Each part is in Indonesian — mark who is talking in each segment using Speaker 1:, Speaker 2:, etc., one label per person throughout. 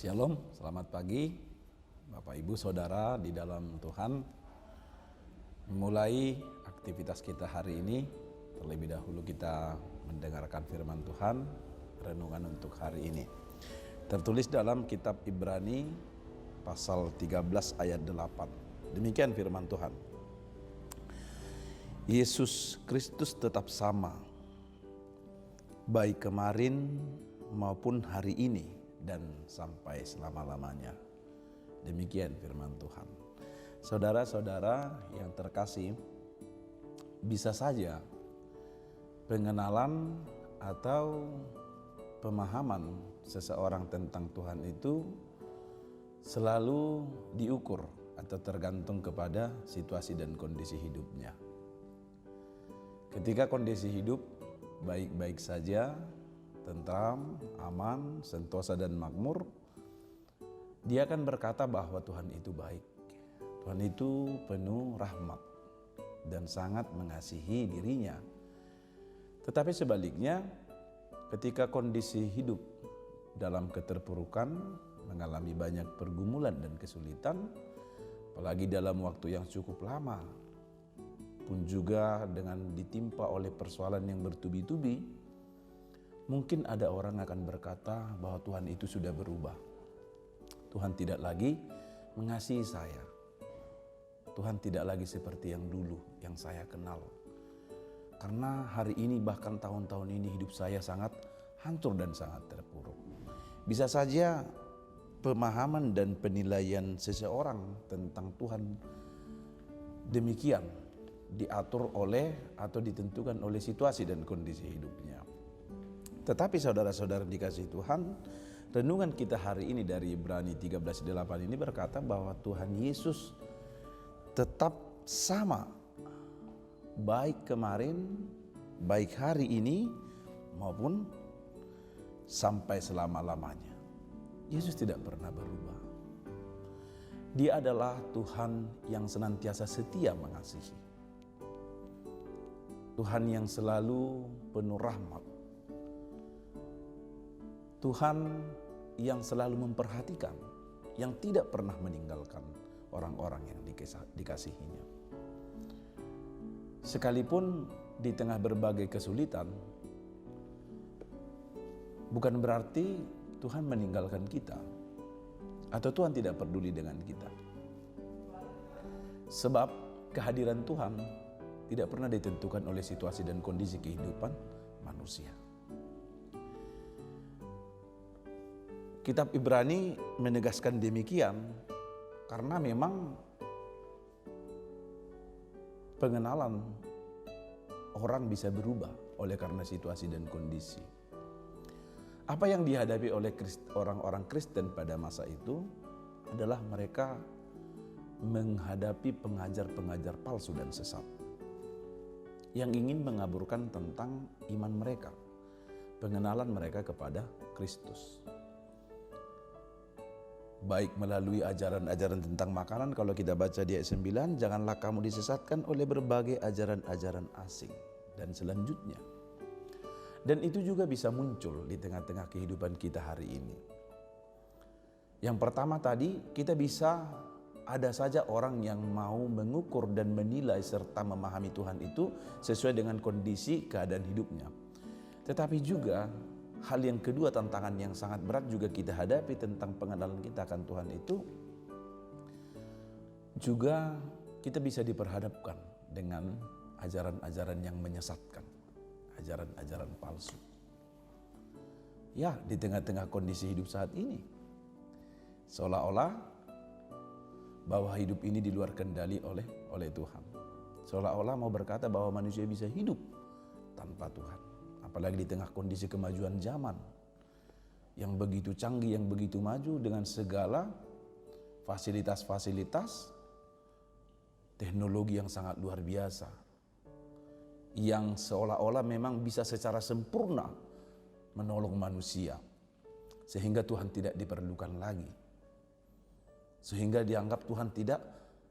Speaker 1: Shalom, selamat pagi Bapak Ibu Saudara di dalam Tuhan. Memulai aktivitas kita hari ini, terlebih dahulu kita mendengarkan firman Tuhan, renungan untuk hari ini. Tertulis dalam kitab Ibrani pasal 13 ayat 8. Demikian firman Tuhan. Yesus Kristus tetap sama, baik kemarin maupun hari ini dan sampai selama-lamanya. Demikian firman Tuhan. Saudara-saudara yang terkasih, bisa saja pengenalan atau pemahaman seseorang tentang Tuhan itu selalu diukur atau tergantung kepada situasi dan kondisi hidupnya. Ketika kondisi hidup baik-baik saja, tentram, aman, sentosa dan makmur, dia akan berkata bahwa Tuhan itu baik. Tuhan itu penuh rahmat dan sangat mengasihi dirinya. Tetapi sebaliknya, ketika kondisi hidup dalam keterpurukan, mengalami banyak pergumulan dan kesulitan, apalagi dalam waktu yang cukup lama, pun juga dengan ditimpa oleh persoalan yang bertubi-tubi, mungkin ada orang akan berkata bahwa Tuhan itu sudah berubah. Tuhan tidak lagi mengasihi saya. Tuhan tidak lagi seperti yang dulu yang saya kenal. Karena hari ini bahkan tahun-tahun ini hidup saya sangat hancur dan sangat terpuruk. Bisa saja pemahaman dan penilaian seseorang tentang Tuhan demikian diatur oleh atau ditentukan oleh situasi dan kondisi hidupnya. Tetapi saudara-saudara dikasihi Tuhan, renungan kita hari ini dari Ibrani 13:8 ini berkata bahwa Tuhan Yesus tetap sama, baik kemarin, baik hari ini, maupun sampai selama-lamanya. Yesus tidak pernah berubah. Dia adalah Tuhan yang senantiasa setia mengasihi. Tuhan yang selalu penuh rahmat. Tuhan yang selalu memperhatikan, yang tidak pernah meninggalkan orang-orang yang dikasihinya. Sekalipun di tengah berbagai kesulitan, bukan berarti Tuhan meninggalkan kita atau Tuhan tidak peduli dengan kita. Sebab kehadiran Tuhan tidak pernah ditentukan oleh situasi dan kondisi kehidupan manusia. Kitab Ibrani menegaskan demikian karena memang pengenalan orang bisa berubah oleh karena situasi dan kondisi. Apa yang dihadapi oleh orang-orang Kristen pada masa itu adalah mereka menghadapi pengajar-pengajar palsu dan sesat yang ingin mengaburkan tentang iman mereka, pengenalan mereka kepada Kristus. Baik melalui ajaran-ajaran tentang makanan, kalau kita baca di ayat 9, janganlah kamu disesatkan oleh berbagai ajaran-ajaran asing, dan selanjutnya. Dan itu juga bisa muncul di tengah-tengah kehidupan kita hari ini. Yang pertama tadi, kita bisa ada saja orang yang mau mengukur dan menilai serta memahami Tuhan itu sesuai dengan kondisi keadaan hidupnya. Tetapi juga hal yang kedua, tantangan yang sangat berat juga kita hadapi tentang pengenalan kita akan Tuhan itu, juga kita bisa diperhadapkan dengan ajaran-ajaran yang menyesatkan, ajaran-ajaran palsu. Ya, di tengah-tengah kondisi hidup saat ini, seolah-olah bahwa hidup ini di luar kendali oleh Tuhan. Seolah-olah mau berkata bahwa manusia bisa hidup tanpa Tuhan. Apalagi di tengah kondisi kemajuan zaman yang begitu canggih, yang begitu maju dengan segala fasilitas-fasilitas teknologi yang sangat luar biasa, yang seolah-olah memang bisa secara sempurna menolong manusia, sehingga Tuhan tidak diperlukan lagi, sehingga dianggap Tuhan tidak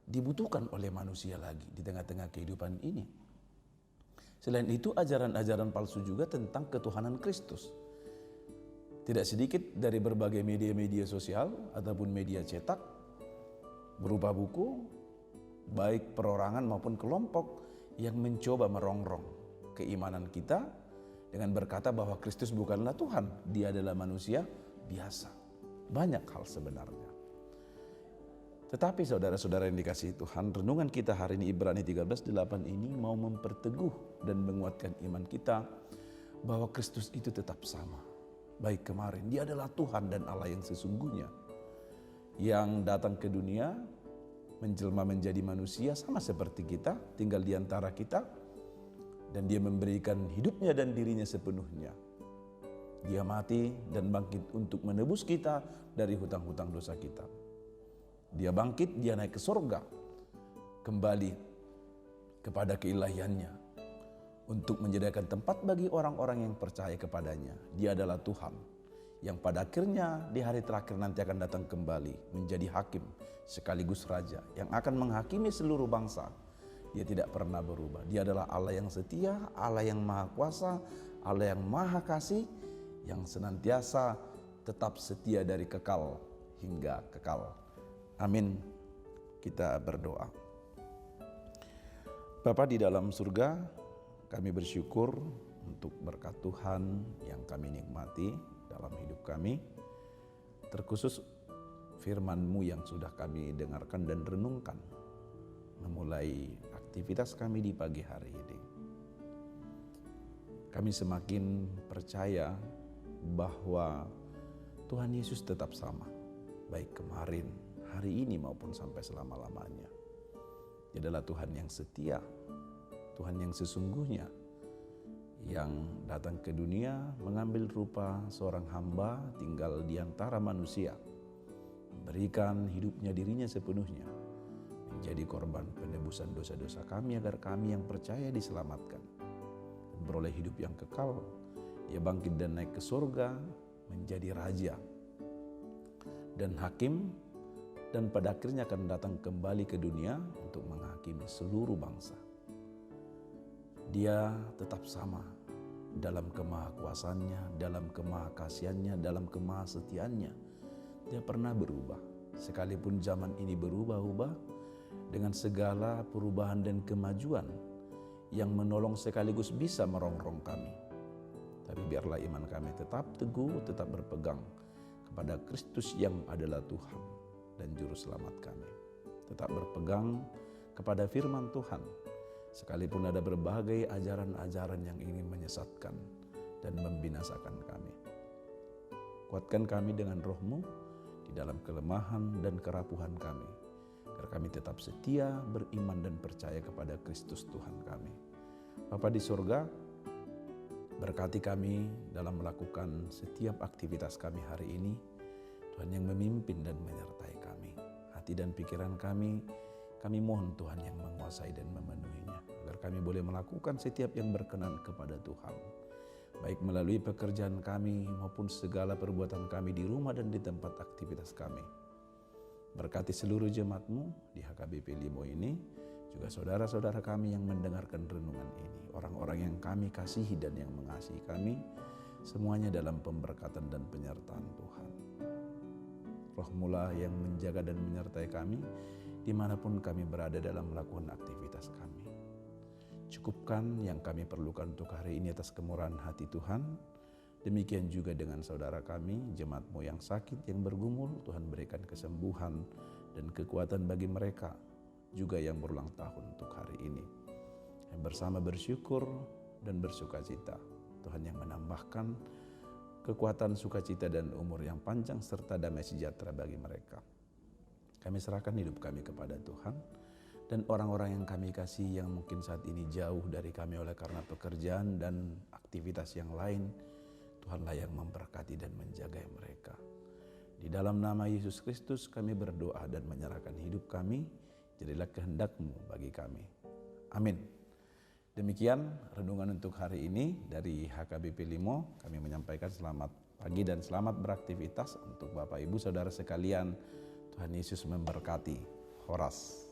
Speaker 1: dibutuhkan oleh manusia lagi di tengah-tengah kehidupan ini. Selain itu, ajaran-ajaran palsu juga tentang ketuhanan Kristus. Tidak sedikit dari berbagai media-media sosial ataupun media cetak berupa buku, baik perorangan maupun kelompok yang mencoba merongrong keimanan kita dengan berkata bahwa Kristus bukanlah Tuhan, Dia adalah manusia biasa. Banyak hal sebenarnya. Tetapi saudara-saudara yang dikasihi Tuhan, renungan kita hari ini Ibrani 13:8 ini mau memperteguh dan menguatkan iman kita bahwa Kristus itu tetap sama. Baik kemarin, Dia adalah Tuhan dan Allah yang sesungguhnya, yang datang ke dunia, menjelma menjadi manusia sama seperti kita, tinggal di antara kita, dan Dia memberikan hidupnya dan dirinya sepenuhnya. Dia mati dan bangkit untuk menebus kita dari hutang-hutang dosa kita. Dia bangkit, Dia naik ke surga, kembali kepada keilahiannya, untuk menyediakan tempat bagi orang-orang yang percaya kepadanya. Dia adalah Tuhan yang pada akhirnya di hari terakhir nanti akan datang kembali menjadi hakim sekaligus raja yang akan menghakimi seluruh bangsa. Dia tidak pernah berubah. Dia adalah Allah yang setia, Allah yang maha kuasa, Allah yang maha kasih, yang senantiasa tetap setia dari kekal hingga kekal. Amin. Kita berdoa. Bapa di dalam surga, kami bersyukur untuk berkat Tuhan yang kami nikmati dalam hidup kami, terkhusus firman-Mu yang sudah kami dengarkan dan renungkan memulai aktivitas kami di pagi hari ini. Kami semakin percaya bahwa Tuhan Yesus tetap sama, baik kemarin, hari ini maupun sampai selama-lamanya. Dia adalah Tuhan yang setia, Tuhan yang sesungguhnya, yang datang ke dunia mengambil rupa seorang hamba tinggal di antara manusia, memberikan hidupnya dirinya sepenuhnya, menjadi korban penebusan dosa-dosa kami agar kami yang percaya diselamatkan dan beroleh hidup yang kekal. Dia bangkit dan naik ke surga menjadi raja dan hakim, dan pada akhirnya akan datang kembali ke dunia untuk menghakimi seluruh bangsa. Dia tetap sama dalam kemahakuasaannya, dalam kemahakasiannya, dalam kemahasetiaannya. Dia pernah berubah. Sekalipun zaman ini berubah-ubah dengan segala perubahan dan kemajuan yang menolong sekaligus bisa merongrong kami. Tapi biarlah iman kami tetap teguh, tetap berpegang kepada Kristus yang adalah Tuhan dan Juru Selamat kami. Tetap berpegang kepada firman Tuhan, sekalipun ada berbagai ajaran-ajaran yang ingin menyesatkan dan membinasakan kami. Kuatkan kami dengan Roh-Mu di dalam kelemahan dan kerapuhan kami, agar kami tetap setia, beriman dan percaya kepada Kristus Tuhan kami. Bapa di surga, berkati kami dalam melakukan setiap aktivitas kami hari ini. Tuhan yang memimpin dan menyertai kami. Hati dan pikiran kami mohon Tuhan yang menguasai dan memenuhinya, agar kami boleh melakukan setiap yang berkenan kepada Tuhan, baik melalui pekerjaan kami maupun segala perbuatan kami di rumah dan di tempat aktivitas kami. Berkati seluruh jemaat-Mu di HKBP Limo ini, juga saudara-saudara kami yang mendengarkan renungan ini, orang-orang yang kami kasihi dan yang mengasihi kami, semuanya dalam pemberkatan dan penyertaan Tuhan. Roh-Mu-lah yang menjaga dan menyertai kami dimanapun kami berada dalam melakukan aktivitas kami. Cukupkan yang kami perlukan untuk hari ini atas kemurahan hati Tuhan. Demikian juga dengan saudara kami, jemaat-Mu yang sakit, yang bergumul, Tuhan berikan kesembuhan dan kekuatan bagi mereka, juga yang berulang tahun untuk hari ini. Yang bersama bersyukur dan bersukacita, Tuhan yang menambahkan kekuatan sukacita dan umur yang panjang serta damai sejahtera bagi mereka. Kami serahkan hidup kami kepada Tuhan, dan orang-orang yang kami kasih yang mungkin saat ini jauh dari kami oleh karena pekerjaan dan aktivitas yang lain, Tuhanlah yang memberkati dan menjaga mereka. Di dalam nama Yesus Kristus kami berdoa dan menyerahkan hidup kami, jadilah kehendak-Mu bagi kami. Amin. Demikian renungan untuk hari ini dari HKBP Limo. Kami menyampaikan selamat pagi dan selamat beraktivitas untuk Bapak Ibu Saudara sekalian. Tuhan Yesus memberkati. Horas.